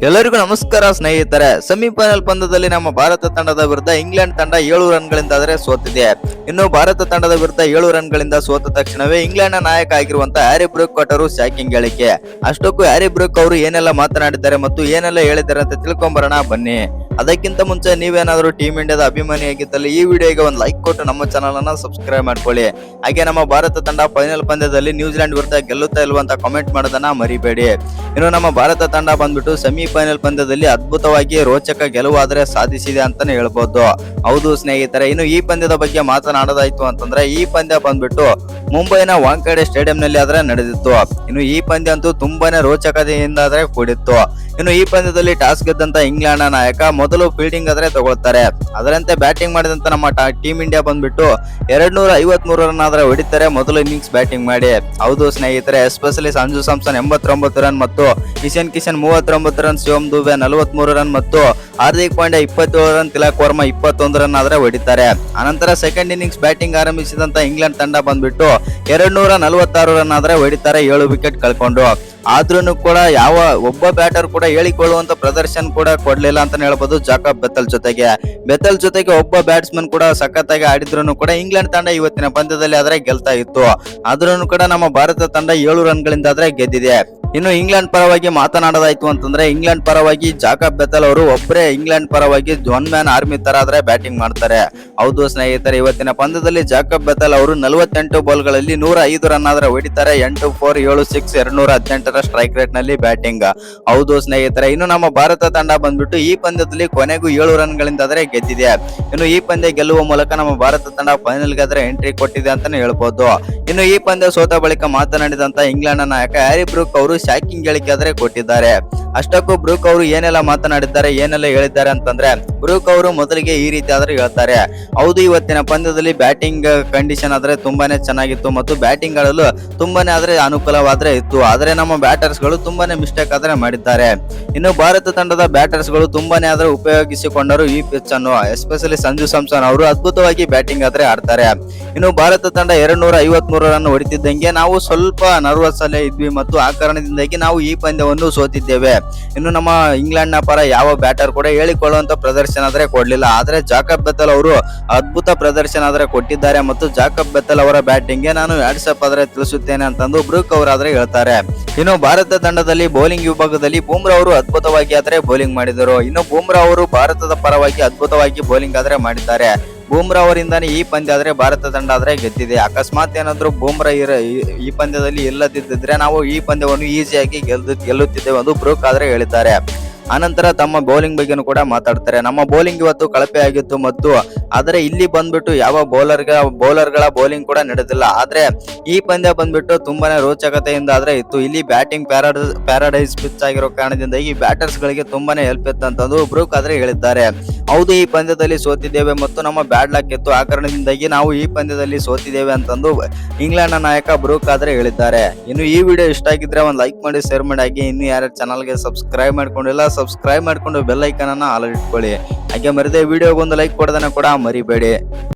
ಎಲ್ಲರಿಗೂ ನಮಸ್ಕಾರ ಸ್ನೇಹಿತರೆ. ಸೆಮಿಫೈನಲ್ ಪಂದ್ಯದಲ್ಲಿ ನಮ್ಮ ಭಾರತ ತಂಡದ ವಿರುದ್ಧ ಇಂಗ್ಲೆಂಡ್ ತಂಡ 7 ರನ್ಗಳಿಂದ ಸೋತಿದೆ. ಇನ್ನು ಭಾರತ ತಂಡದ ವಿರುದ್ಧ 7 ರನ್ಗಳಿಂದ ಸೋತ ತಕ್ಷಣವೇ ಇಂಗ್ಲೆಂಡ್ನ ನಾಯಕ ಆಗಿರುವಂತಹ ಹ್ಯಾರಿ ಬ್ರೂಕ್ ಕೊಟ್ಟರು ಶಾಕಿಂಗ್ ಹೇಳಿಕೆ. ಅಷ್ಟಕ್ಕೂ ಹ್ಯಾರಿ ಬ್ರೂಕ್ ಅವರು ಏನೆಲ್ಲ ಮಾತನಾಡಿದ್ದಾರೆ ಮತ್ತು ಏನೆಲ್ಲ ಹೇಳಿದ್ದಾರೆ ಅಂತ ತಿಳ್ಕೊಂಬರೋಣ ಬನ್ನಿ. ಅದಕ್ಕಿಂತ ಮುಂಚೆ ನೀವೇನಾದರೂ ಟೀಮ್ ಇಂಡಿಯಾದ ಅಭಿಮಾನಿಯಾಗಿದ್ದಲ್ಲಿ ಈ ವಿಡಿಯೋಗೆ ಒಂದು ಲೈಕ್ ಕೊಟ್ಟು ನಮ್ಮ ಚಾನಲ್ ಅನ್ನ ಸಬ್ಸ್ಕ್ರೈಬ್ ಮಾಡ್ಕೊಳ್ಳಿ. ಹಾಗೆ ನಮ್ಮ ಭಾರತ ತಂಡ ಫೈನಲ್ ಪಂದ್ಯದಲ್ಲಿ ನ್ಯೂಜಿಲೆಂಡ್ ವಿರುದ್ಧ ಗೆಲ್ಲುತ್ತಾ ಇಲ್ವಾ ಅಂತ ಕಾಮೆಂಟ್ ಮಾಡೋದನ್ನ ಮರಿಬೇಡಿ. ಇನ್ನು ನಮ್ಮ ಭಾರತ ತಂಡ ಬಂದ್ಬಿಟ್ಟು ಸೆಮಿಫೈನಲ್ ಪಂದ್ಯದಲ್ಲಿ ಅದ್ಭುತವಾಗಿ ರೋಚಕ ಗೆಲುವಾದ್ರೆ ಸಾಧಿಸಿದೆ ಅಂತಾನೆ ಹೇಳ್ಬೋದು. ಹೌದು ಸ್ನೇಹಿತರೆ, ಇನ್ನು ಈ ಪಂದ್ಯದ ಬಗ್ಗೆ ಮಾತನಾಡೋದಾಯ್ತು ಅಂತಂದ್ರೆ ಈ ಪಂದ್ಯ ಬಂದ್ಬಿಟ್ಟು ಮುಂಬೈನ ವಾಂಖೇಡೆ ಸ್ಟೇಡಿಯಂ ನಲ್ಲಿ ಆದ್ರೆ ನಡೆದಿತ್ತು. ಇನ್ನು ಈ ಪಂದ್ಯ ಅಂತೂ ತುಂಬಾನೇ ರೋಚಕತೆಯಿಂದ ಆದ್ರೆ ಕೂಡಿತ್ತು. ಇನ್ನು ಈ ಪಂದ್ಯದಲ್ಲಿ ಟಾಸ್ ಗೆದ್ದಂತ ಇಂಗ್ಲೆಂಡ್ ನಾಯಕ ಮೊದಲು ಫೀಲ್ಡಿಂಗ್ ಆದ್ರೆ ತಗೊಳ್ತಾರೆ. ಅದರಂತೆ ಬ್ಯಾಟಿಂಗ್ ಮಾಡಿದಂತ ನಮ್ಮ ಟೀಮ್ ಇಂಡಿಯಾ ಬಂದ್ಬಿಟ್ಟು 253 ರನ್ ಆದ್ರೆ ಹೊಡಿತಾರೆ ಮೊದಲು ಇನ್ನಿಂಗ್ಸ್ ಬ್ಯಾಟಿಂಗ್ ಮಾಡಿ. ಹೌದು ಸ್ನೇಹಿತರೆ, ಎಸ್ಪೆಷಲಿ ಸಂಜು ಸ್ಯಾಮ್ಸನ್ 89 ರನ್ ಮತ್ತು ಇಶಾನ್ ಕಿಶನ್ 39 ರನ್, ಶಿವಮ್ ದುಬೆ 43 ರನ್ ಮತ್ತು ಹಾರ್ದಿಕ್ ಪಾಂಡ್ಯ 27 ರನ್, ತಿಲಕ್ ವರ್ಮಾ 21 ರನ್ ಆದ್ರೆ ಹೊಡಿತಾರೆ. ಅನಂತರ ಸೆಕೆಂಡ್ ಇನ್ನಿಂಗ್ಸ್ ಬ್ಯಾಟಿಂಗ್ ಆರಂಭಿಸಿದಂತ ಇಂಗ್ಲೆಂಡ್ ತಂಡ ಬಂದ್ಬಿಟ್ಟು 246 ರನ್ ಆದ್ರೆ ಹೊಡಿತಾರೆ 7 ವಿಕೆಟ್ ಕಳ್ಕೊಂಡು. ಆದ್ರೂ ಕೂಡ ಯಾವ ಒಬ್ಬ ಬ್ಯಾಟರ್ ಕೂಡ ಹೇಳಿಕೊಳ್ಳುವಂತ ಪ್ರದರ್ಶನ ಕೂಡ ಕೊಡ್ಲಿಲ್ಲ ಅಂತ ಹೇಳ್ಬೋದು. ಜಾಕಬ್ ಬೆಥೆಲ್ ಜೊತೆಗೆ ಒಬ್ಬ ಬ್ಯಾಟ್ಸ್ಮನ್ ಕೂಡ ಸಖತ್ತಾಗಿ ಆಡಿದ್ರು ಕೂಡ ಇಂಗ್ಲೆಂಡ್ ತಂಡ ಇವತ್ತಿನ ಪಂದ್ಯದಲ್ಲಿ ಆದ್ರೆ ಗೆಲ್ತಾ ಇತ್ತು. ಆದ್ರೂ ಕೂಡ ನಮ್ಮ ಭಾರತ ತಂಡ 7 ರನ್ಗಳಿಂದ ಆದ್ರೆ ಗೆದ್ದಿದೆ. ಇನ್ನು ಇಂಗ್ಲೆಂಡ್ ಪರವಾಗಿ ಮಾತನಾಡೋದಾಯ್ತು ಅಂತಂದ್ರೆ ಇಂಗ್ಲೆಂಡ್ ಪರವಾಗಿ ಜಾಕಬ್ ಬೆಥೆಲ್ ಅವರು ಒಬ್ಬರೇ ಇಂಗ್ಲೆಂಡ್ ಪರವಾಗಿ ಒನ್ ಮ್ಯಾನ್ ಆರ್ಮಿ ತರ ಆದ್ರೆ ಬ್ಯಾಟಿಂಗ್ ಮಾಡ್ತಾರೆ. ಹೌದು ಸ್ನೇಹಿತರೆ, ಇವತ್ತಿನ ಪಂದ್ಯದಲ್ಲಿ ಜಾಕಬ್ ಬೆಥೆಲ್ ಅವರು 48 ಬಾಲ್ಗಳಲ್ಲಿ 105 ರನ್ ಆದ್ರೆ ಹೊಡಿತಾರೆ. 8-4, 7-6, 218 ಸ್ಟ್ರೈಕ್ ರೇಟ್ ನಲ್ಲಿ ಬ್ಯಾಟಿಂಗ್. ಹೌದು ಸ್ನೇಹಿತರೆ, ಇನ್ನು ನಮ್ಮ ಭಾರತ ತಂಡ ಬಂದ್ಬಿಟ್ಟು ಈ ಪಂದ್ಯದಲ್ಲಿ ಕೊನೆಗೂ 7 ರನ್ಗಳಿಂದ ಆದ್ರೆ ಗೆದ್ದಿದೆ. ಇನ್ನು ಈ ಪಂದ್ಯ ಗೆಲ್ಲುವ ಮೂಲಕ ನಮ್ಮ ಭಾರತ ತಂಡ ಫೈನಲ್ ಗೆ ಆದ್ರೆ ಎಂಟ್ರಿ ಕೊಟ್ಟಿದೆ ಅಂತಾನೆ ಹೇಳ್ಬೋದು. ಇನ್ನು ಈ ಪಂದ್ಯ ಸೋತ ಬಳಿಕ ಮಾತನಾಡಿದಂತ ಇಂಗ್ಲೆಂಡ್ ನಾಯಕ ಹ್ಯಾರಿ ಬ್ರೂಕ್ ಅವರು ಶಾಕಿಂಗ್ ಹೇಳಿಕೆ ಆದ್ರೆ ಕೊಟ್ಟಿದ್ದಾರೆ. ಅಷ್ಟಕ್ಕೂ ಬ್ರೂಕ್ ಅವರು ಏನೆಲ್ಲ ಮಾತನಾಡಿದ್ದಾರೆ, ಏನೆಲ್ಲ ಹೇಳಿದ್ದಾರೆ ಅಂತಂದ್ರೆ ಬ್ರೂಕ್ ಅವರು ಮೊದಲಿಗೆ ಈ ರೀತಿ ಆದ್ರೆ ಹೇಳ್ತಾರೆ. ಹೌದು, ಇವತ್ತಿನ ಪಂದ್ಯದಲ್ಲಿ ಬ್ಯಾಟಿಂಗ್ ಕಂಡೀಷನ್ ಆದ್ರೆ ತುಂಬಾನೇ ಚೆನ್ನಾಗಿತ್ತು ಮತ್ತು ಬ್ಯಾಟಿಂಗ್ ಆಡಲು ತುಂಬಾನೇ ಆದ್ರೆ ಅನುಕೂಲವಾದ್ರೆ ಇತ್ತು. ಆದ್ರೆ ನಮ್ಮ ಬ್ಯಾಟರ್ಸ್ ಗಳು ತುಂಬಾನೇ ಮಿಸ್ಟೇಕ್ ಆದ್ರೆ ಮಾಡಿದ್ದಾರೆ. ಇನ್ನು ಭಾರತ ತಂಡದ ಬ್ಯಾಟರ್ಸ್ ಗಳು ತುಂಬಾನೇ ಆದ್ರೆ ಉಪಯೋಗಿಸಿಕೊಂಡರು ಈ ಪಿಚ್ ಅನ್ನು. ಎಸ್ಪೆಷಲಿ ಸಂಜು ಸ್ಯಾಮ್ಸನ್ ಅವರು ಅದ್ಭುತವಾಗಿ ಬ್ಯಾಟಿಂಗ್ ಆದ್ರೆ ಆಡ್ತಾರೆ. ಇನ್ನು ಭಾರತ ತಂಡ 253 ರನ್ ಹೊಡಿತಿದ್ದಂಗೆ ನಾವು ಸ್ವಲ್ಪ ನರ್ವಸ್ ಅಲ್ಲೇ ಇದ್ವಿ ಮತ್ತು ಆ ಕಾರಣದಿಂದಾಗಿ ನಾವು ಈ ಪಂದ್ಯವನ್ನು ಸೋತಿದ್ದೇವೆ. ಇನ್ನು ನಮ್ಮ ಇಂಗ್ಲೆಂಡ್ ನ ಪರ ಯಾವ ಬ್ಯಾಟರ್ ಕೂಡ ಹೇಳಿಕೊಳ್ಳುವಂತ ಪ್ರದರ್ಶನ ಆದ್ರೆ ಕೊಡ್ಲಿಲ್ಲ. ಆದ್ರೆ ಜಾಕಬ್ ಬೆಥೆಲ್ ಅವರು ಅದ್ಭುತ ಪ್ರದರ್ಶನ ಆದ್ರೆ ಕೊಟ್ಟಿದ್ದಾರೆ ಮತ್ತು ಜಾಕಬ್ ಬೆಥೆಲ್ ಅವರ ಬ್ಯಾಟಿಂಗ್ ಗೆ ನಾನು ವ್ಯಾಟ್ಸಪ್ ಆದ್ರೆ ತಿಳಿಸುತ್ತೇನೆ ಅಂತಂದು ಬ್ರೂಕ್ ಅವರಾದ್ರೆ ಹೇಳ್ತಾರೆ. ಇನ್ನು ಭಾರತ ತಂಡದಲ್ಲಿ ಬೌಲಿಂಗ್ ವಿಭಾಗದಲ್ಲಿ ಬೂಮ್ರಾ ಅವರು ಅದ್ಭುತವಾಗಿ ಆದ್ರೆ ಬೌಲಿಂಗ್ ಮಾಡಿದರು. ಇನ್ನು ಬೂಮ್ರಾ ಅವರು ಭಾರತದ ಪರವಾಗಿ ಅದ್ಭುತವಾಗಿ ಬೌಲಿಂಗ್ ಆದ್ರೆ ಮಾಡಿದ್ದಾರೆ. ಬೂಮ್ರಾ ಅವರಿಂದಾನೇ ಈ ಪಂದ್ಯ ಆದ್ರೆ ಭಾರತ ತಂಡ ಆದ್ರೆ ಗೆದ್ದಿದೆ. ಅಕಸ್ಮಾತ್ ಏನಾದ್ರು ಬೂಮ್ರಾ ಈ ಪಂದ್ಯದಲ್ಲಿ ಇಲ್ಲದಿದ್ದರೆ ನಾವು ಈ ಪಂದ್ಯವನ್ನು ಈಸಿಯಾಗಿ ಗೆಲ್ಲುತ್ತಿದ್ದೇವೆ ಎಂದು ಬ್ರೂಕ್ ಆದ್ರೆ ಹೇಳಿದ್ದಾರೆ. ಅನಂತರ ತಮ್ಮ ಬೌಲಿಂಗ್ ಬಗ್ಗೆನೂ ಕೂಡ ಮಾತಾಡ್ತಾರೆ. ನಮ್ಮ ಬೌಲಿಂಗ್ ಇವತ್ತು ಕಳಪೆ ಆಗಿತ್ತು ಮತ್ತು ಆದರೆ ಇಲ್ಲಿ ಬಂದ್ಬಿಟ್ಟು ಯಾವ ಬೌಲರ್ಗಳ ಬೌಲಿಂಗ್ ಕೂಡ ನಡೆದಿಲ್ಲ. ಆದ್ರೆ ಈ ಪಂದ್ಯ ಬಂದ್ಬಿಟ್ಟು ತುಂಬಾನೇ ರೋಚಕತೆಯಿಂದ ಆದ್ರೆ ಇತ್ತು. ಇಲ್ಲಿ ಬ್ಯಾಟಿಂಗ್ ಪ್ಯಾರಡೈಸ್ ಪಿಚ್ ಆಗಿರೋ ಕಾರಣದಿಂದ ಈ ಬ್ಯಾಟರ್ಸ್ ಗಳಿಗೆ ತುಂಬಾನೇ ಹೆಲ್ಪ್ ಇತ್ತು ಅಂತಂದು ಬ್ರೂಕ್ ಆದ್ರೆ ಹೇಳಿದ್ದಾರೆ. ಹೌದು, ಈ ಪಂದ್ಯದಲ್ಲಿ ಸೋತಿದ್ದೇವೆ ಮತ್ತು ನಮ್ಮ ಬ್ಯಾಡ್ ಲಕ್ ಇತ್ತು, ಆ ಕಾರಣದಿಂದಾಗಿ ನಾವು ಈ ಪಂದ್ಯದಲ್ಲಿ ಸೋತಿದ್ದೇವೆ ಅಂತಂದು ಇಂಗ್ಲೆಂಡ್ ನ ನಾಯಕ ಬ್ರೂಕ್ ಆದ್ರೆ ಹೇಳಿದ್ದಾರೆ. ಇನ್ನು ಈ ವಿಡಿಯೋ ಇಷ್ಟ ಆಗಿದ್ರೆ ಒಂದು ಲೈಕ್ ಮಾಡಿ, ಶೇರ್ ಮಾಡಿ. ಹಾಗೆ ಇನ್ನು ಯಾರು ಚಾನಲ್ಗೆ ಸಬ್ಸ್ಕ್ರೈಬ್ ಮಾಡ್ಕೊಂಡಿಲ್ಲ ಸಬ್ಸ್ಕ್ರೈಬ್ ಮಾಡ್ಕೊಂಡು ಬೆಲ್ ಐಕನ್ ಅನ್ನ ಆಲ್ ಇಟ್ಕೊಳ್ಳಿ. ಹಾಗೆ ಮರಿದೇ ವಿಡಿಯೋಗೊಂದು ಲೈಕ್ ಕೊಡೋದನ್ನ ಕೂಡ ಮರಿಬೇಡಿ.